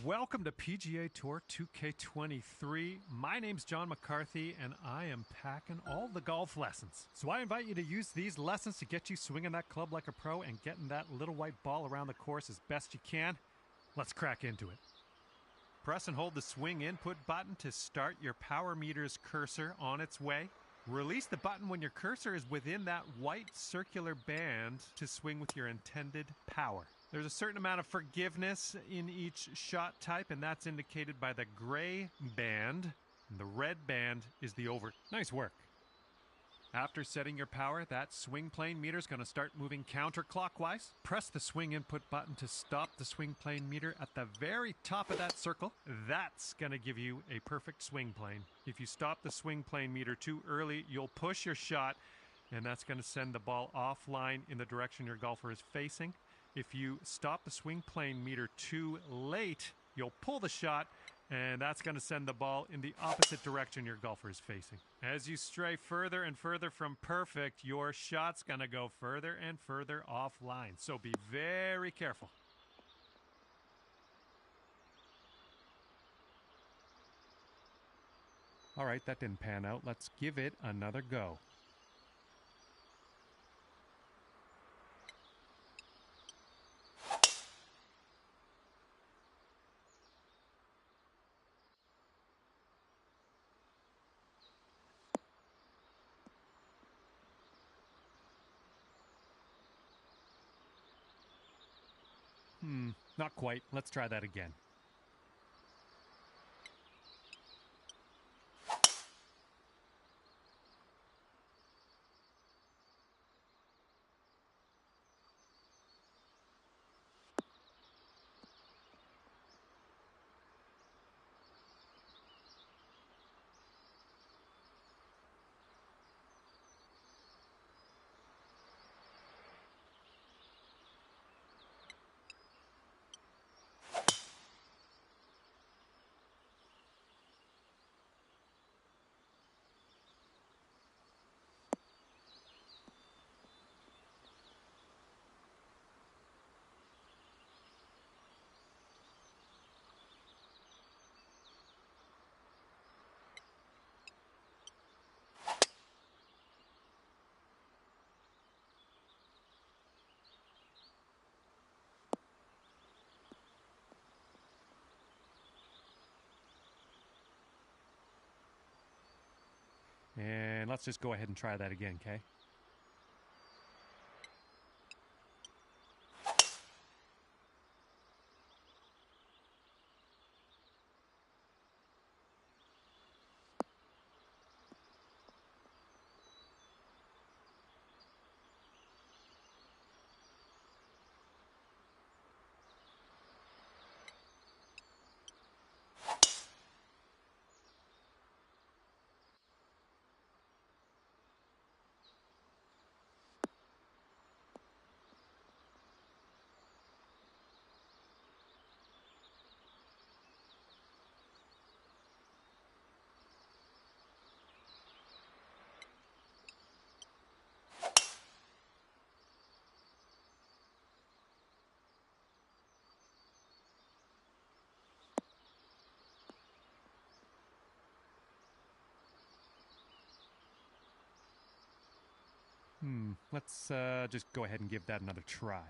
Welcome to PGA Tour 2K23. My name's John McCarthy, and I am packing all the golf lessons. So I invite you to use these lessons to get you swinging that club like a pro and getting that little white ball around the course as best you can. Let's crack into it. Press and hold the swing input button to start your power meter's cursor on its way. Release the button when your cursor is within that white circular band to swing with your intended power. There's a certain amount of forgiveness in each shot type, and that's indicated by the gray band. And the red band is the over. Nice work. After setting your power, that swing plane meter is going to start moving counterclockwise. Press the swing input button to stop the swing plane meter at the very top of that circle. That's going to give you a perfect swing plane. If you stop the swing plane meter too early, you'll push your shot, and that's going to send the ball offline in the direction your golfer is facing. If you stop the swing plane meter too late, you'll pull the shot, and that's going to send the ball in the opposite direction your golfer is facing. As you stray further and further from perfect, your shot's going to go further and further offline. So be very careful. All right, that didn't pan out. Let's give it another go. Not quite. Let's try that again. And let's just go ahead and try that again, okay? Let's just go ahead and give that another try.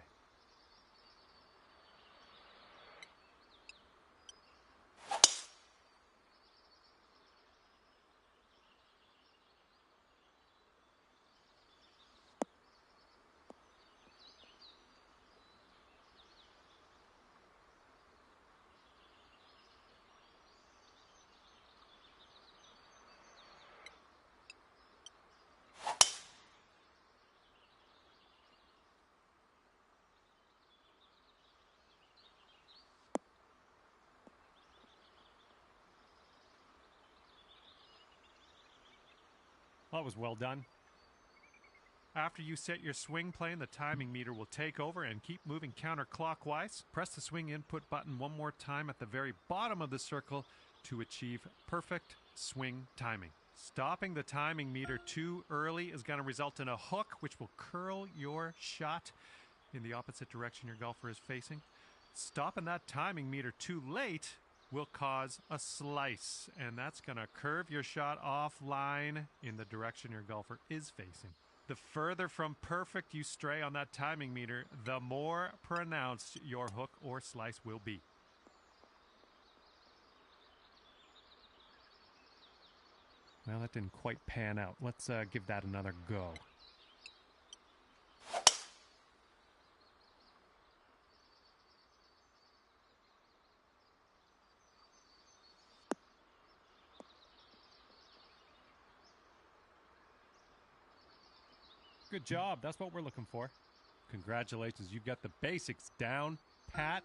That was well done. After you set your swing plane, the timing meter will take over and keep moving counterclockwise. Press the swing input button one more time at the very bottom of the circle to achieve perfect swing timing. Stopping the timing meter too early is going to result in a hook, which will curl your shot in the opposite direction your golfer is facing. Stopping that timing meter too late will cause a slice, and that's going to curve your shot offline in the direction your golfer is facing. The further from perfect you stray on that timing meter, the more pronounced your hook or slice will be. Well, that didn't quite pan out. Let's give that another go. Good job. That's what we're looking for. Congratulations. You got the basics down pat.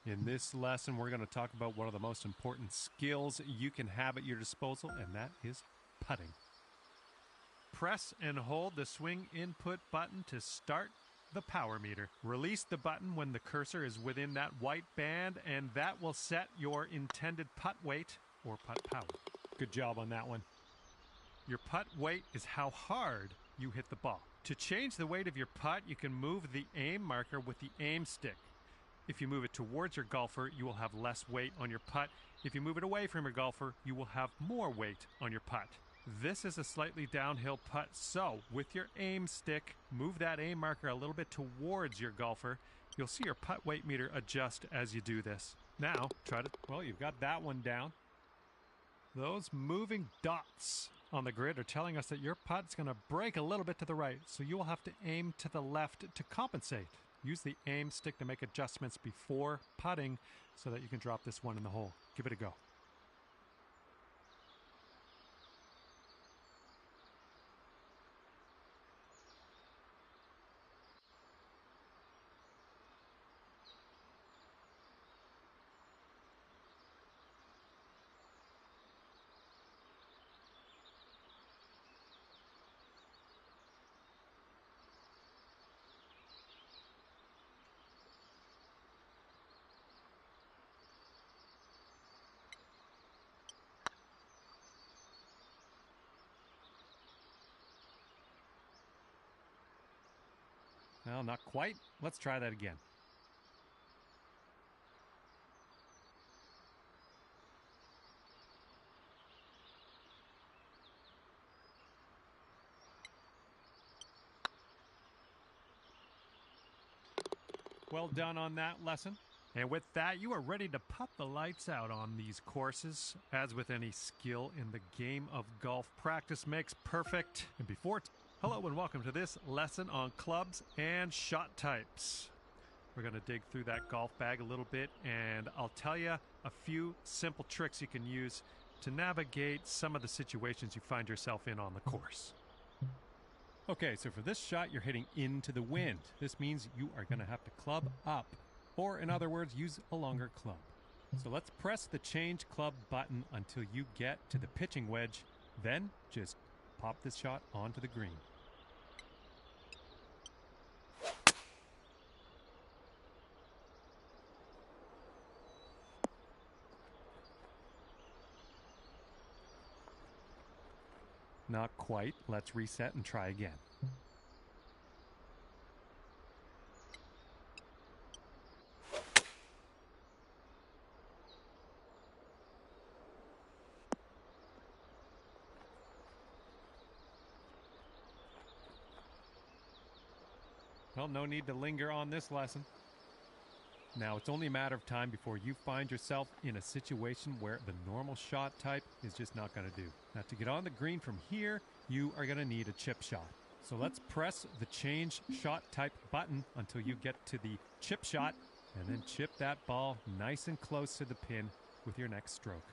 In this lesson, we're going to talk about one of the most important skills you can have at your disposal, and that is putting. Press and hold the swing input button to start the power meter. Release the button when the cursor is within that white band, and that will set your intended putt weight or putt power. Good job on that one. Your putt weight is how hard you hit the ball. To change the weight of your putt, you can move the aim marker with the aim stick. If you move it towards your golfer, you will have less weight on your putt. If you move it away from your golfer, you will have more weight on your putt. This is a slightly downhill putt, so with your aim stick, move that aim marker a little bit towards your golfer. You'll see your putt weight meter adjust as you do this. Now, well, you've got that one down. Those moving dots on the grid are telling us that your putt's going to break a little bit to the right, so you will have to aim to the left to compensate. Use the aim stick to make adjustments before putting so that you can drop this one in the hole. Give it a go. Well, not quite. Let's try that again. Well done on that lesson. And with that, you are ready to putt the lights out on these courses. As with any skill in the game of golf, practice makes perfect. And hello and welcome to this lesson on clubs and shot types. We're going to dig through that golf bag a little bit, and I'll tell you a few simple tricks you can use to navigate some of the situations you find yourself in on the course. Okay, so for this shot, you're hitting into the wind. This means you are going to have to club up, or in other words, use a longer club. So let's press the change club button until you get to the pitching wedge, then just pop this shot onto the green. Not quite. Let's reset and try again. Well, no need to linger on this lesson. Now, it's only a matter of time before you find yourself in a situation where the normal shot type is just not going to do. Now, to get on the green from here, you are going to need a chip shot. So let's press the change shot type button until you get to the chip shot, and then chip that ball nice and close to the pin with your next stroke.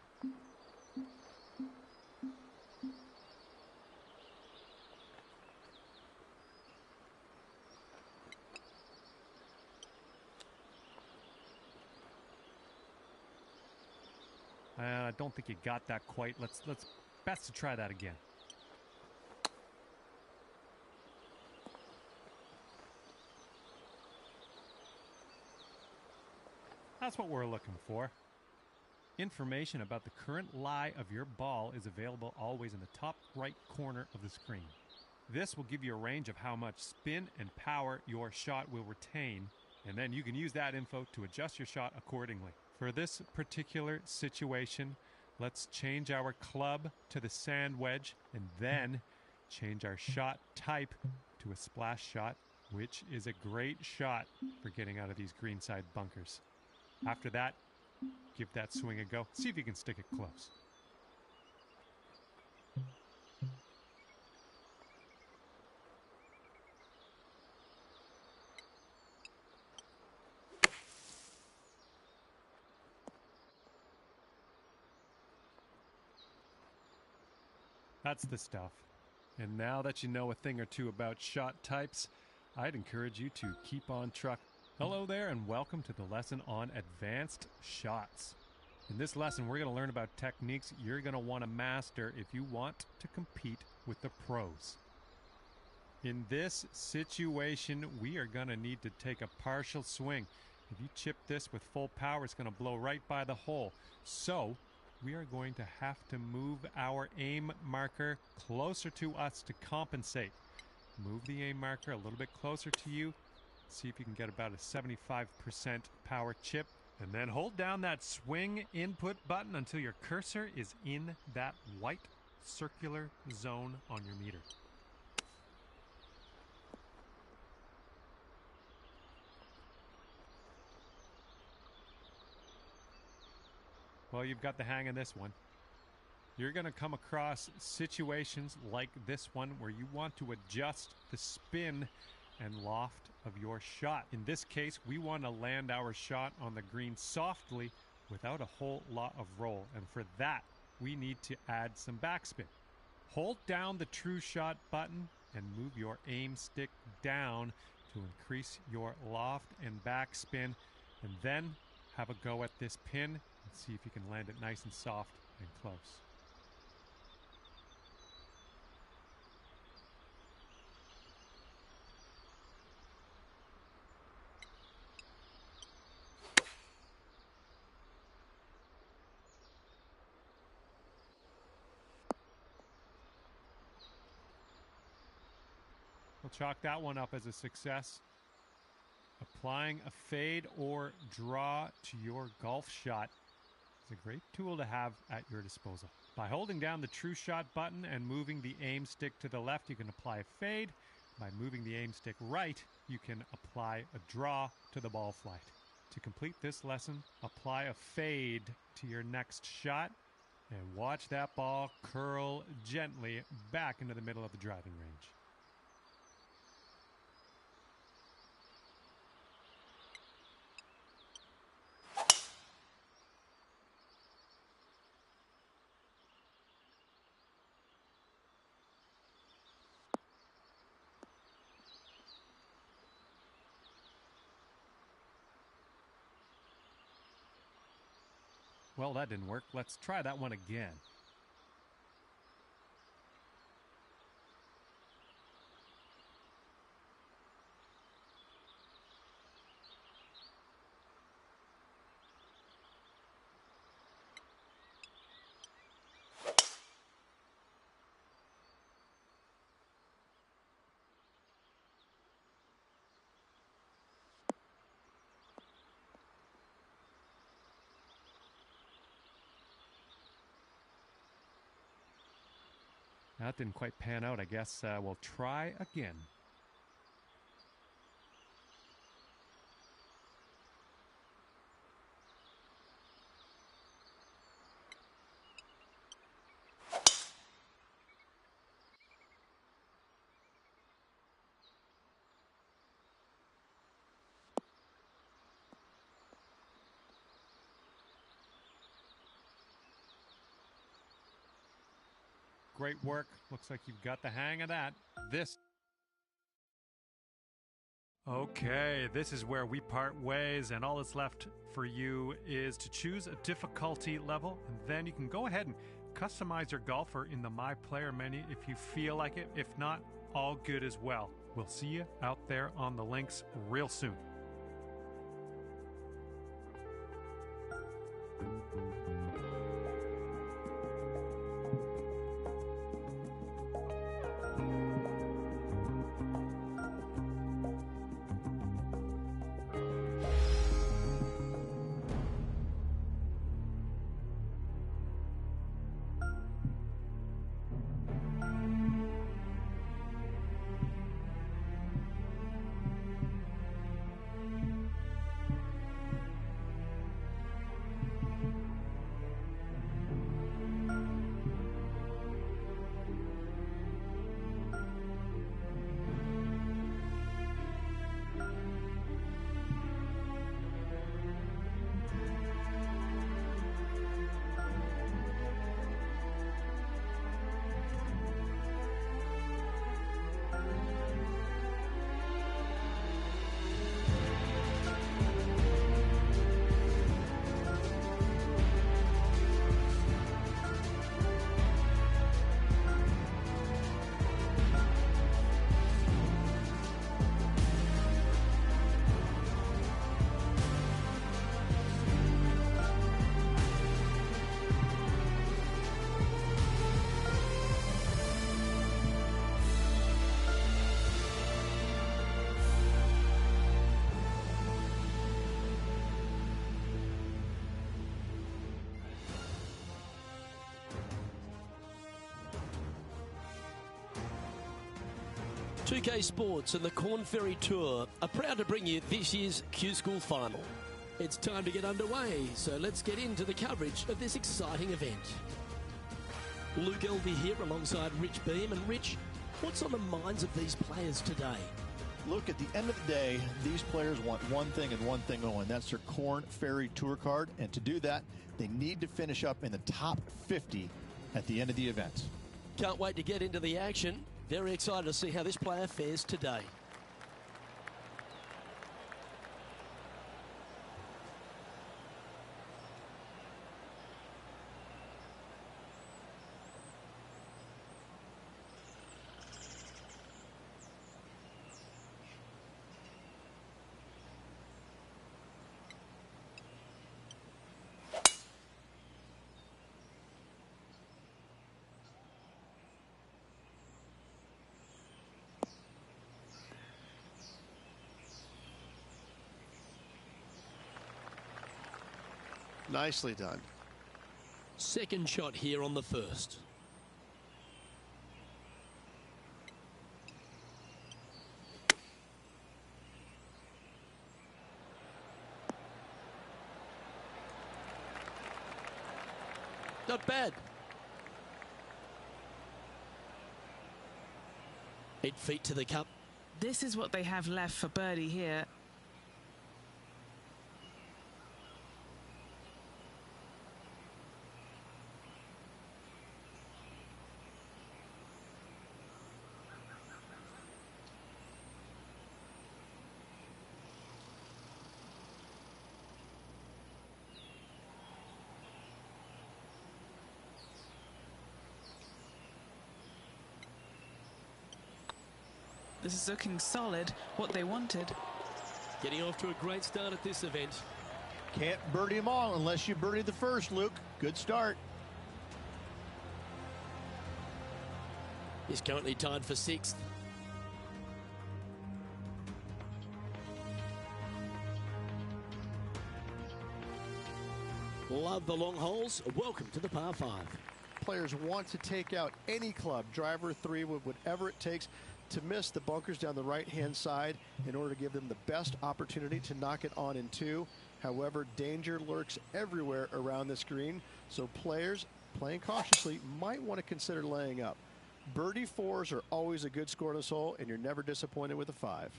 I don't think you got that quite. Let's best to try that again. That's what we're looking for. Information about the current lie of your ball is available always in the top right corner of the screen. This will give you a range of how much spin and power your shot will retain And then you can use that info to adjust your shot accordingly. For this particular situation, let's change our club to the sand wedge and then change our shot type to a splash shot, which is a great shot for getting out of these greenside bunkers. After that, give that swing a go. See if you can stick it close. That's the stuff. And now that you know a thing or two about shot types, I'd encourage you to keep on truck. Hello there and welcome to the lesson on advanced shots. In this lesson, we're going to learn about techniques you're going to want to master if you want to compete with the pros. In this situation, we are going to need to take a partial swing. If you chip this with full power, it's going to blow right by the hole. So we are going to have to move our aim marker closer to us to compensate. Move the aim marker a little bit closer to you. See if you can get about a 75% power chip. And then hold down that swing input button until your cursor is in that white circular zone on your meter. Well, you've got the hang of this one. You're going to come across situations like this one where you want to adjust the spin and loft of your shot. In this case, we want to land our shot on the green softly without a whole lot of roll. And for that, we need to add some backspin. Hold down the true shot button and move your aim stick down to increase your loft and backspin. And then have a go at this pin and see if you can land it nice and soft and close. We'll chalk that one up as a success. Applying a fade or draw to your golf shot is a great tool to have at your disposal. By holding down the true shot button and moving the aim stick to the left, you can apply a fade. By moving the aim stick right, you can apply a draw to the ball flight. To complete this lesson, apply a fade to your next shot and watch that ball curl gently back into the middle of the driving range. Well, that didn't work. Let's try that one again. That didn't quite pan out. I guess we'll try again. Great work. Looks like you've got the hang of that. Okay, this is where we part ways, and all that's left for you is to choose a difficulty level, and then you can go ahead and customize your golfer in the My Player menu if you feel like it. If not, all good as well. We'll see you out there on the links real soon. 2K Sports and the Corn Ferry Tour are proud to bring you this year's Q-School Final. It's time to get underway, so let's get into the coverage of this exciting event. Luke Elvey here alongside Rich Beam. And Rich, what's on the minds of these players today? Look, at the end of the day, these players want one thing and one thing only. That's their Corn Ferry Tour card. And to do that, they need to finish up in the top 50 at the end of the event. Can't wait to get into the action. Very excited to see how this player fares today. Nicely done. Second shot here on the first. Not bad. 8 feet to the cup. This is what they have left for birdie here. This is looking solid, what they wanted. Getting off to a great start at this event. Can't birdie them all unless you birdie the first, Luke. Good start. He's currently tied for 6th. Love the long holes. Welcome to the par 5. Players want to take out any club, driver, 3 wood, whatever it takes to miss the bunkers down the right-hand side in order to give them the best opportunity to knock it on in 2. However, danger lurks everywhere around this green, so players playing cautiously might want to consider laying up. Birdie 4s are always a good score in this hole, and you're never disappointed with a 5.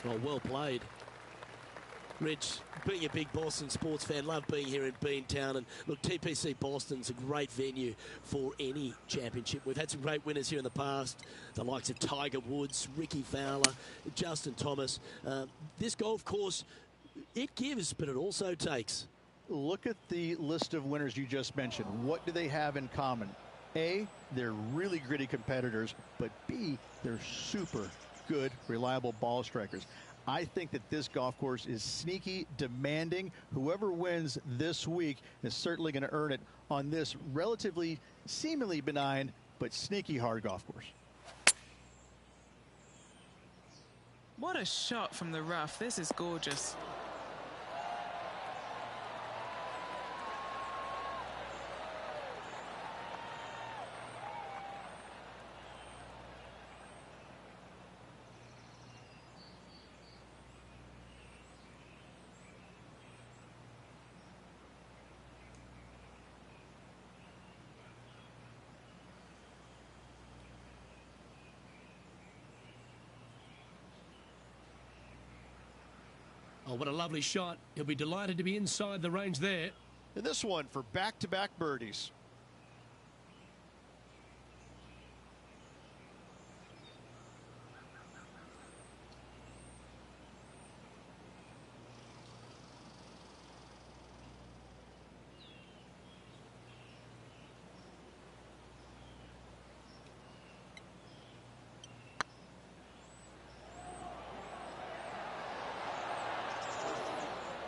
Well played. Rich, being a big Boston sports fan, love being here in Beantown. And look, TPC Boston's a great venue for any championship. We've had some great winners here in the past, the likes of Tiger Woods, Ricky Fowler, Justin Thomas. This golf course, it gives, but it also takes. Look at the list of winners you just mentioned. What do they have in common? A, they're really gritty competitors, but B, they're super good, reliable ball strikers. I think that this golf course is sneaky, demanding. Whoever wins this week is certainly going to earn it on this relatively, seemingly benign, but sneaky hard golf course. What a shot from the rough. This is gorgeous. Oh, what a lovely shot. He'll be delighted to be inside the range there. And this one for back-to-back birdies.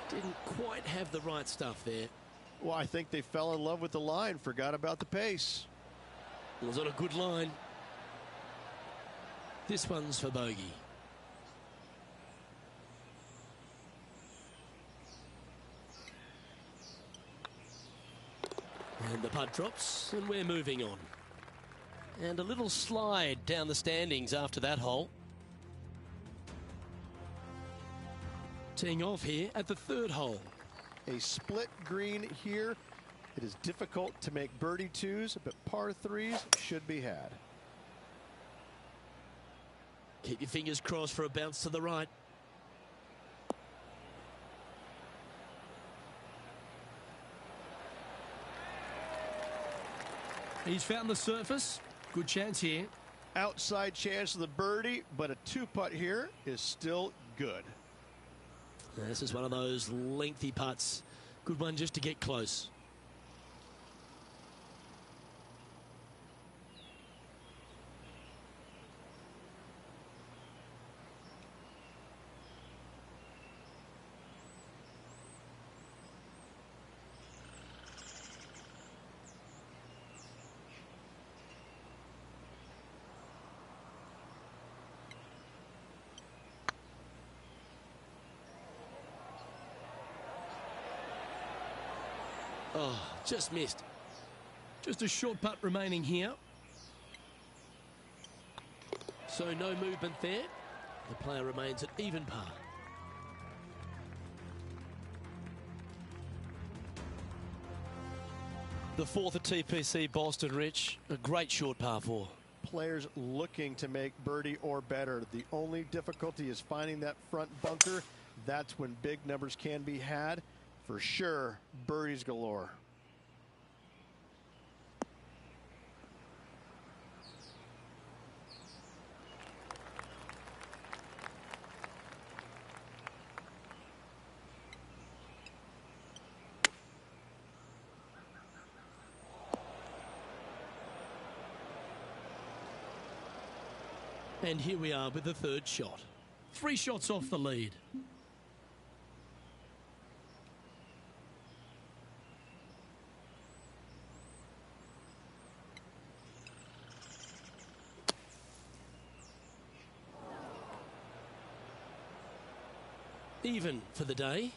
Didn't quite have the right stuff there. Well, I think they fell in love with the line, forgot about the pace. It was on a good line. This one's for bogey. And the putt drops, and we're moving on. And a little slide down the standings after that hole. Teeing off here at the third hole. A split green here. It is difficult to make birdie twos, but par threes should be had. Keep your fingers crossed for a bounce to the right. He's found the surface. Good chance here. Outside chance of the birdie, but a two-putt here is still good. This is one of those lengthy putts. Good one just to get close. Oh, just missed. Just a short putt remaining here. So no movement there. The player remains at even par. The fourth at TPC Boston, Rich. A great short par four. Players looking to make birdie or better. The only difficulty is finding that front bunker. That's when big numbers can be had. For sure, birdies galore. And here we are with the third shot. 3 shots off the lead. Even for the day.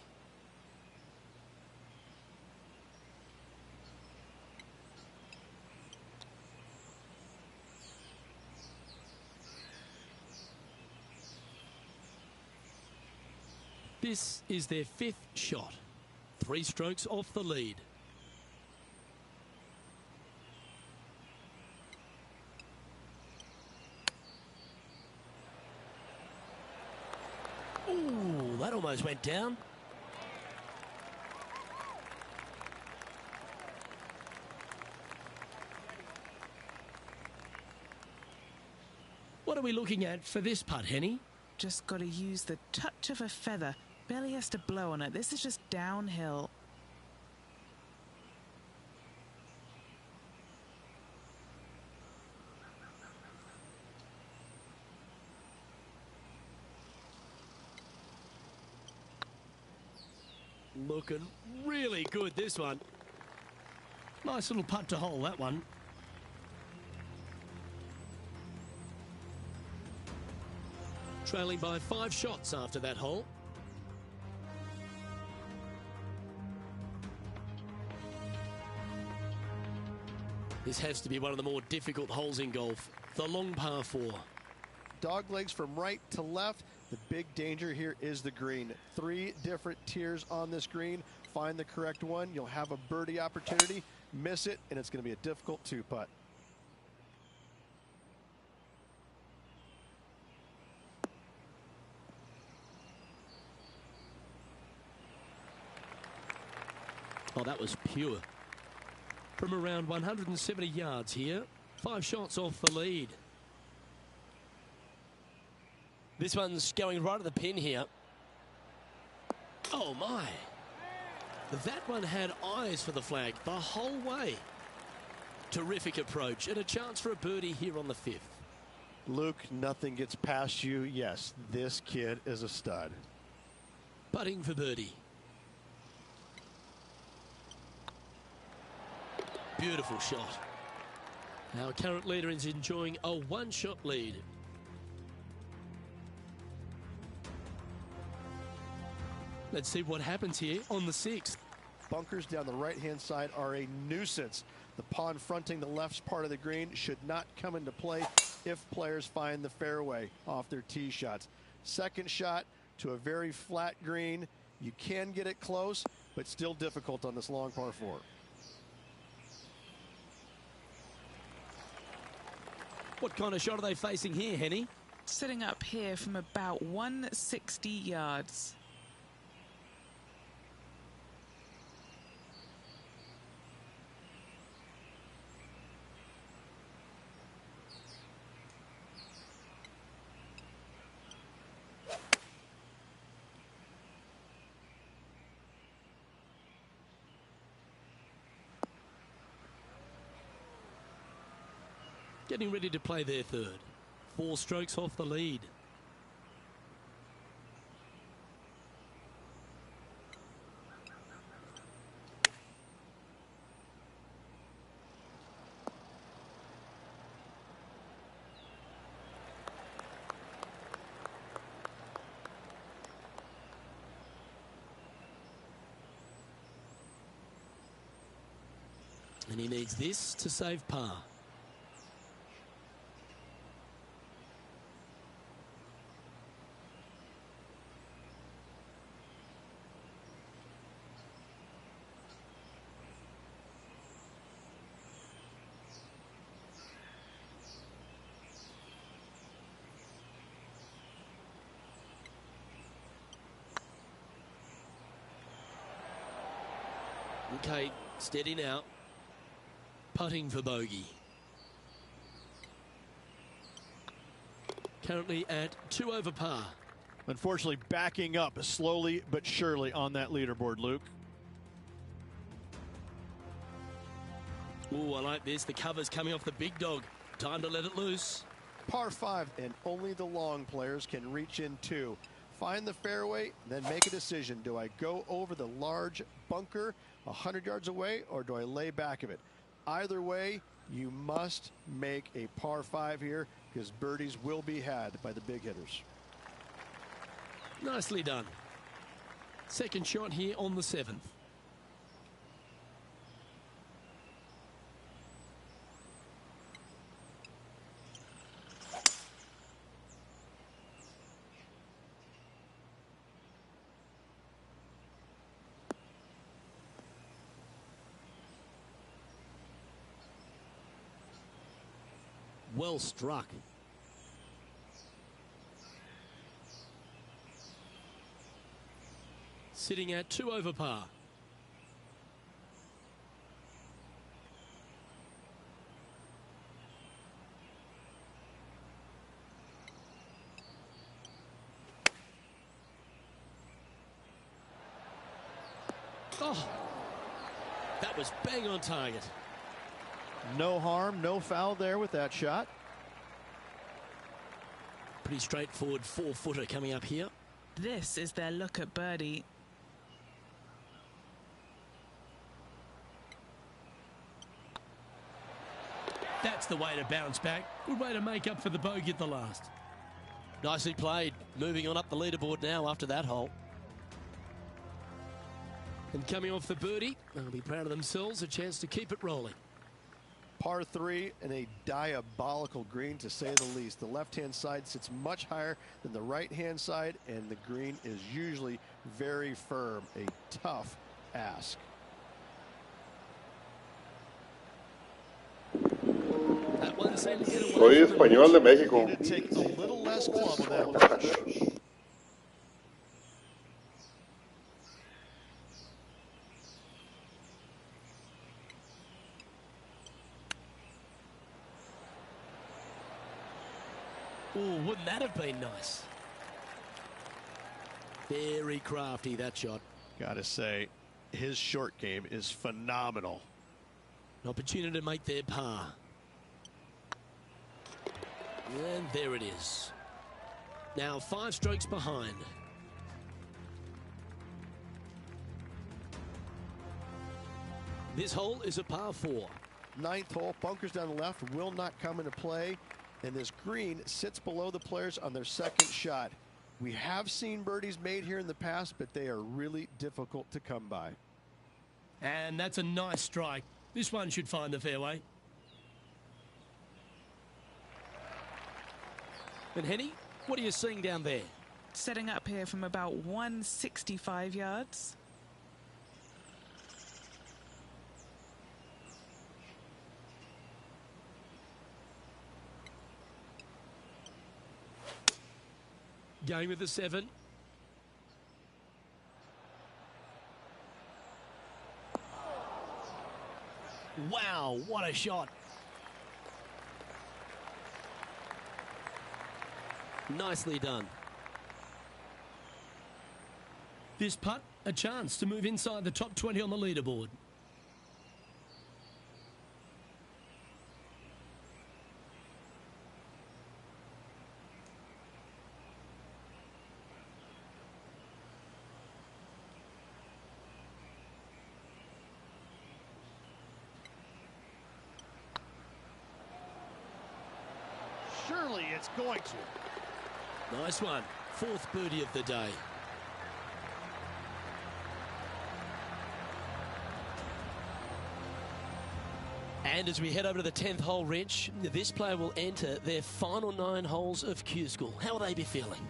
This is their 5th shot. 3 strokes off the lead. Ooh, that almost went down. What are we looking at for this putt, Henny? Just got to use the touch of a feather. Barely has to blow on it. This is just downhill. Looking really good, this one. Nice little putt to hole, that one. Trailing by 5 shots after that hole. This has to be one of the more difficult holes in golf. The long par 4. Dog legs from right to left. The big danger here is the green. 3 different tiers on this green. Find the correct one. You'll have a birdie opportunity. Miss it, and it's going to be a difficult 2-putt. Oh, that was pure. From around 170 yards here. 5 shots off the lead. This one's going right at the pin here. Oh, my. That one had eyes for the flag the whole way. Terrific approach and a chance for a birdie here on the 5th. Luke, nothing gets past you. Yes, this kid is a stud. Putting for birdie. Beautiful shot. Our current leader is enjoying a 1-shot lead. Let's see what happens here on the 6th. bunkers down the right-hand side are a nuisance. The pond fronting the left part of the green should not come into play if players find the fairway off their tee shots. Second shot to a very flat green. You can get it close, but still difficult on this long par 4. What kind of shot are they facing here, Henny? Sitting up here from about 160 yards. Getting ready to play their third. 4 strokes off the lead. And he needs this to save par. Okay, steady now. Putting for bogey. Currently at 2 over par. Unfortunately, backing up slowly but surely on that leaderboard, Luke. Oh, I like this. The cover's coming off the big dog. Time to let it loose. Par 5, and only the long players can reach in 2. Find the fairway, then make a decision. Do I go over the large bunker 100 yards away, or do I lay back of it? Either way, you must make a par 5 here, because birdies will be had by the big hitters. Nicely done. Second shot here on the 7th. Well struck. Sitting at 2 over par. Oh, that was bang on target. No harm, no foul there with that shot. Pretty straightforward 4-footer coming up here. This is their look at birdie. That's the way to bounce back. Good way to make up for the bogey at the last. Nicely played. Moving on up the leaderboard now after that hole. And coming off the birdie, they'll be proud of themselves. A chance to keep it rolling. Par 3 and a diabolical green, to say the least. The left-hand side sits much higher than the right-hand side, and the green is usually very firm. A tough ask. That one seemed to get away. Soy español de México. Need to take a little less club on that approach. Oh, wouldn't that have been nice? Very crafty, that shot. Gotta say, his short game is phenomenal. An opportunity to make their par. And there it is. Now 5 strokes behind. This hole is a par 4. 9th hole, bunkers down the left will not come into play, and this green sits below the players on their second shot. We have seen birdies made here in the past, but they are really difficult to come by. And that's a nice strike. This one should find the fairway. And Henny, what are you seeing down there? Setting up here from about 165 yards. Going with the 7. Wow, what a shot. Nicely done. This putt, a chance to move inside the top 20 on the leaderboard. Surely it's going to. Nice one. 4th birdie of the day. And as we head over to the 10th hole, Rich, this player will enter their final 9 holes of Q School. How will they be feeling?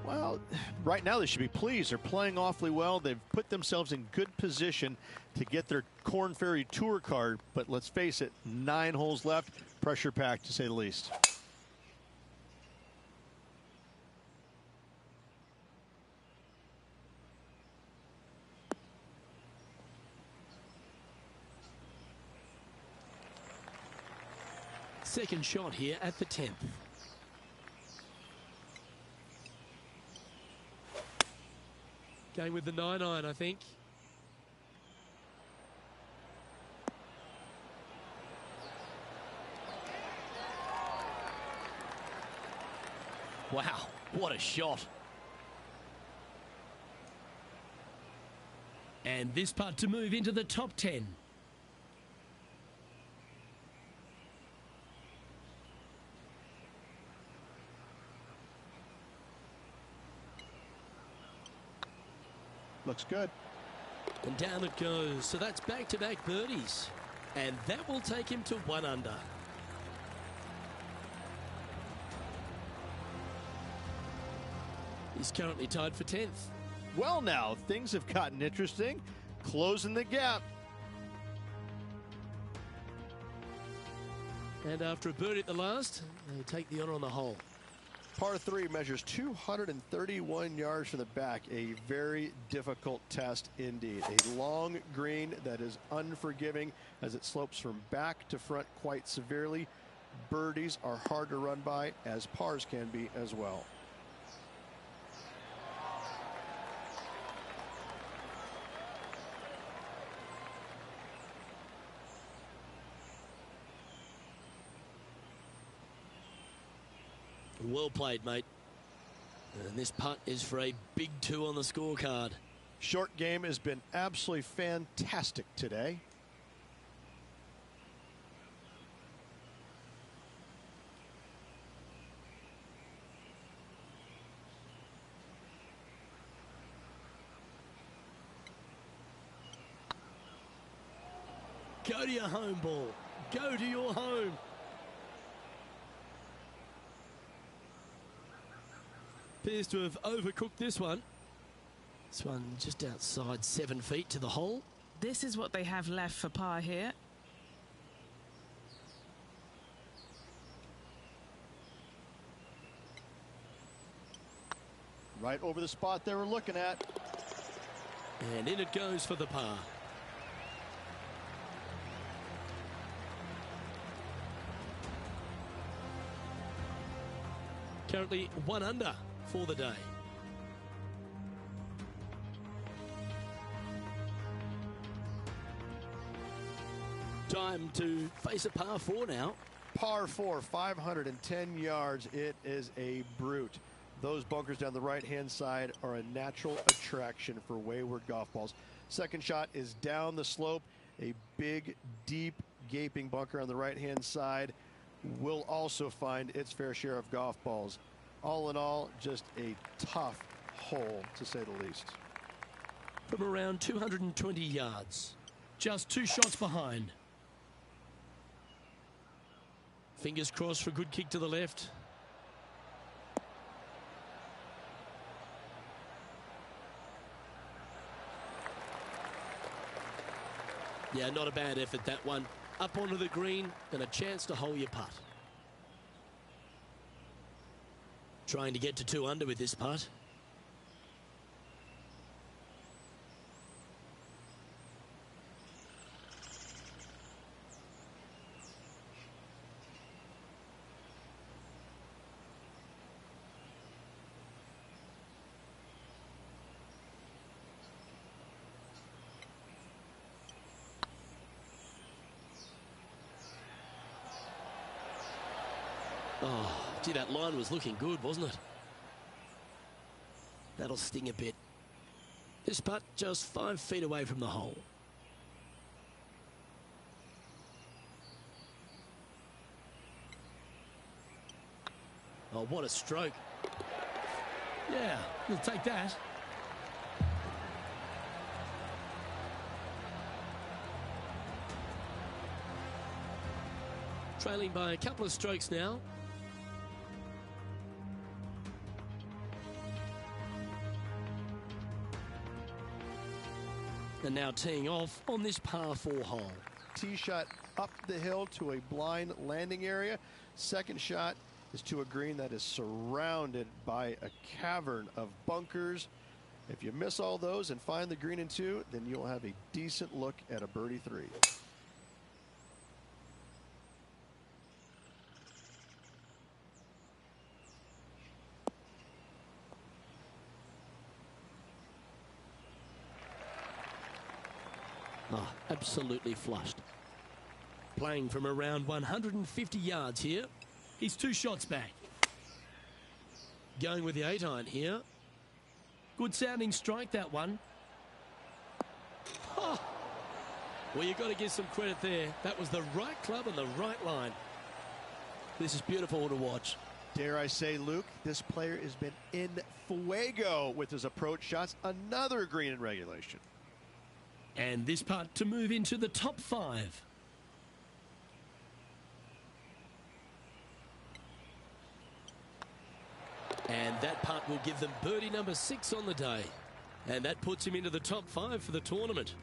Well, right now they should be pleased. They're playing awfully well. They've put themselves in good position to get their Korn Ferry Tour card. But let's face it, 9 holes left. Pressure packed, to say the least. Second shot here at the 10th. Going with the 9-iron, I think. Wow, what a shot. And this putt to move into the top 10. Looks good. And down it goes. So that's back-to-back birdies. And that will take him to 1 under. He's currently tied for 10th. Well, now, things have gotten interesting. Closing the gap. And after a birdie at the last, they take the honour on the hole. Par 3 measures 231 yards from the back. A very difficult test indeed. A long green that is unforgiving as it slopes from back to front quite severely. Birdies are hard to run by, as pars can be as well. Well played, mate. And this putt is for a big 2 on the scorecard. Short game has been absolutely fantastic today. Go to your home ball. Go to your home. Appears to have overcooked this one. This one just outside 7 feet to the hole. This is what they have left for par here. Right over the spot they were looking at. And in it goes for the par. Currently 1 under for the day. Time to face a par 4 now. Par 4, 510 yards. It is a brute. Those bunkers down the right-hand side are a natural attraction for wayward golf balls. Second shot is down the slope. A big, deep, gaping bunker on the right-hand side will also find its fair share of golf balls. All in all, just a tough hole, to say the least. From around 220 yards. just 2 shots behind. Fingers crossed for a good kick to the left. Yeah, not a bad effort, that one. Up onto the green and a chance to hole your putt. Trying to get to 2 under with this putt. Oh, gee, that line was looking good, wasn't it? That'll sting a bit. This putt just 5 feet away from the hole. Oh, what a stroke. Yeah, we'll take that. Trailing by a couple of strokes now. And now teeing off on this par 4 hole. Tee shot up the hill to a blind landing area. Second shot is to a green that is surrounded by a cavern of bunkers. If you miss all those and find the green in 2, then you'll have a decent look at a birdie 3. Oh, absolutely flushed. Playing from around 150 yards here. He's 2 shots back. Going with the 8-iron here. Good sounding strike, that one. Oh. Well, you've got to give some credit there. That was the right club and the right line. This is beautiful to watch. Dare I say, Luke, this player has been in fuego with his approach shots. Another green in regulation. And this putt to move into the top 5. And that putt will give them birdie number 6 on the day. And that puts him into the top 5 for the tournament.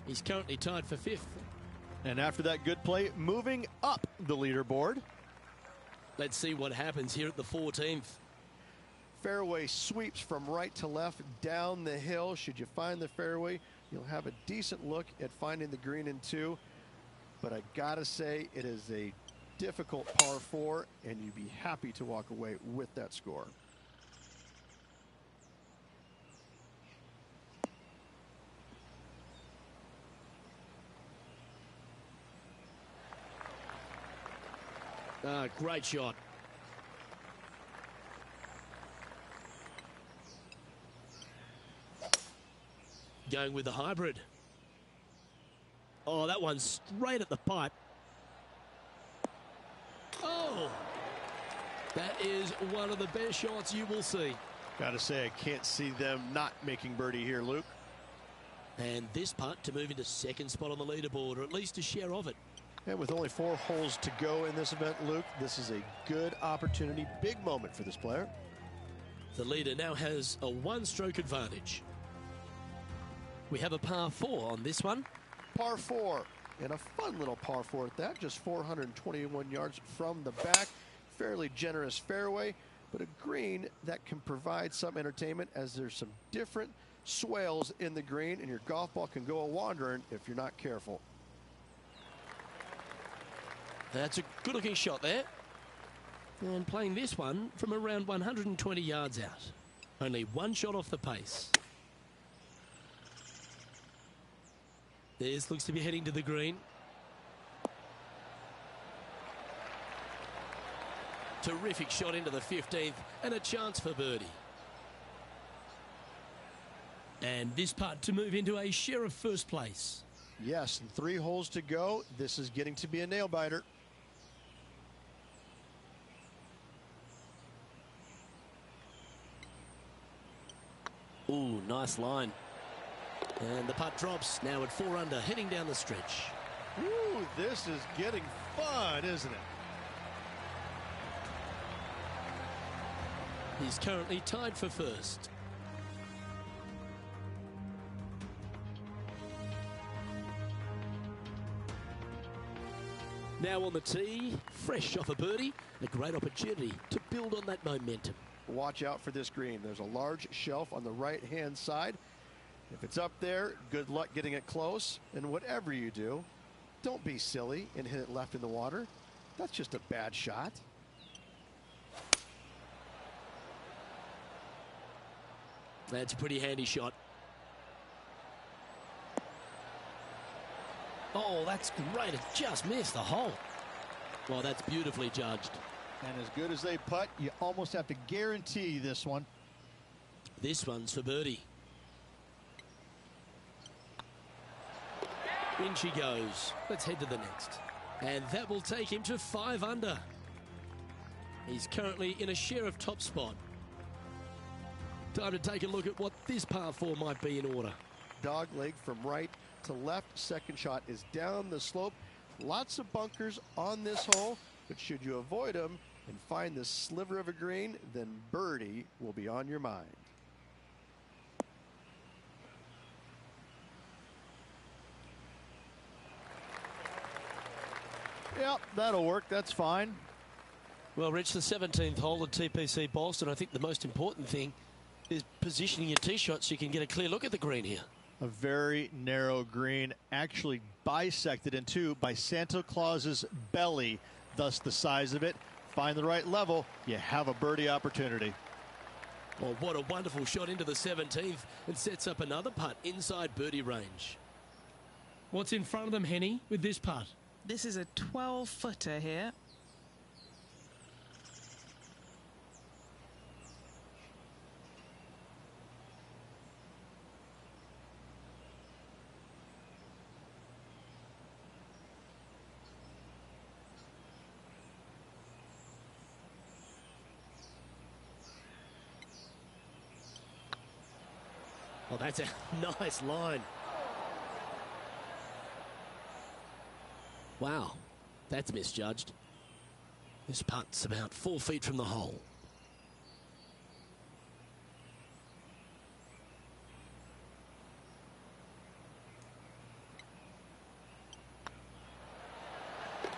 He's currently tied for 5th. And after that good play, moving up the leaderboard. Let's see what happens here at the 14th. Fairway sweeps from right to left down the hill. Should you find the fairway, you'll have a decent look at finding the green in 2. But I gotta say, it is a difficult par 4, and you'd be happy to walk away with that score. Great shot. Going with the hybrid. Oh, that one's straight at the pipe. Oh, that is one of the best shots you will see. Gotta say, I can't see them not making birdie here, Luke. And this putt to move into 2nd spot on the leaderboard, or at least a share of it. And with only 4 holes to go in this event, Luke, this is a good opportunity, big moment for this player. The leader now has a 1-stroke advantage. We have a par 4 on this one. Par 4, and a fun little par 4 at that, just 421 yards from the back. Fairly generous fairway, but a green that can provide some entertainment as there's some different swales in the green, and your golf ball can go a-wandering if you're not careful. That's a good-looking shot there. And playing this one from around 120 yards out. Only 1 shot off the pace. This looks to be heading to the green. Terrific shot into the 15th and a chance for birdie. And this putt to move into a share of 1st place. Yes, and 3 holes to go. This is getting to be a nail-biter. Ooh, nice line. And the putt drops, now at 4 under, heading down the stretch. Ooh, this is getting fun, isn't it? He's currently tied for first. Now on the tee, fresh off a birdie, a great opportunity to build on that momentum. Watch out for this green. There's a large shelf on the right-hand side. If it's up there, good luck getting it close. And whatever you do, don't be silly and hit it left in the water. That's just a bad shot. That's a pretty handy shot. Oh, that's great. It just missed the hole. Well, that's beautifully judged. And as good as they putt, you almost have to guarantee this one. This one's for birdie. In she goes. Let's head to the next. And that will take him to 5 under. He's currently in a share of top spot. Time to take a look at what this par 4 might be in order. Dog leg from right to left. Second shot is down the slope. Lots of bunkers on this hole, but should you avoid them and find this sliver of a green, then birdie will be on your mind. Yep, that'll work. That's fine. Well, Rich, the 17th hole at TPC Boston, I think the most important thing is positioning your tee shot so you can get a clear look at the green here. A very narrow green, actually bisected in two by Santa Claus's belly, thus the size of it. Find the right level, you have a birdie opportunity. Well, what a wonderful shot into the 17th, and sets up another putt inside birdie range. What's in front of them, Henny, with this putt? This is a 12-footer here. Oh, that's a nice line. Wow, that's misjudged. This putt's about 4 feet from the hole.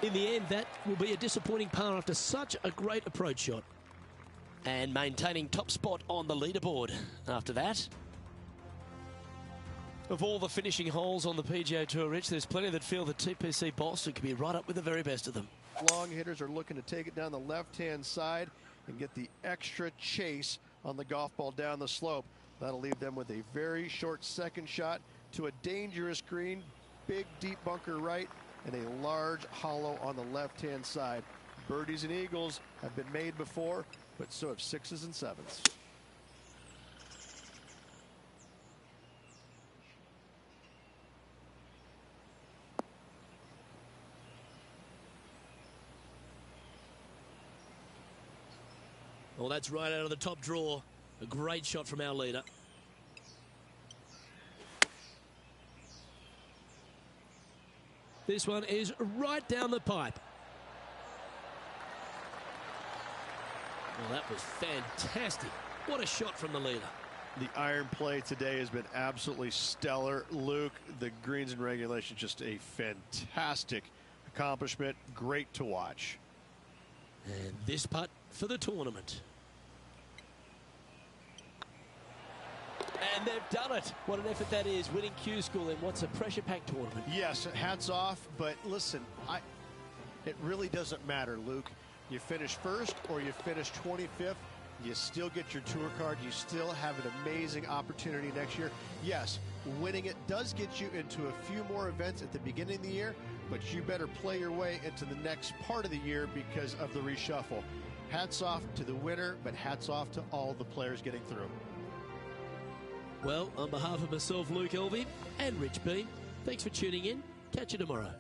In the end, that will be a disappointing par after such a great approach shot. And maintaining top spot on the leaderboard after that. Of all the finishing holes on the PGA Tour, Rich, there's plenty that feel that TPC Boston could be right up with the very best of them. Long hitters are looking to take it down the left-hand side and get the extra chase on the golf ball down the slope. That'll leave them with a very short second shot to a dangerous green, big deep bunker right, and a large hollow on the left-hand side. Birdies and eagles have been made before, but so have 6s and 7s. Well, that's right out of the top draw. A great shot from our leader. This one is right down the pipe. Well, that was fantastic. What a shot from the leader. The iron play today has been absolutely stellar. Luke, the greens and regulation, just a fantastic accomplishment. Great to watch. And this putt for the tournament. And they've done it. What an effort that is, winning Q School in what's a pressure-packed tournament. Yes, hats off, but listen, it really doesn't matter, Luke. You finish first or you finish 25th, you still get your tour card. You still have an amazing opportunity next year. Yes, winning it does get you into a few more events at the beginning of the year, but you better play your way into the next part of the year because of the reshuffle. Hats off to the winner, but hats off to all the players getting through. Well, on behalf of myself, Luke Elvey, and Rich Beam, thanks for tuning in. Catch you tomorrow.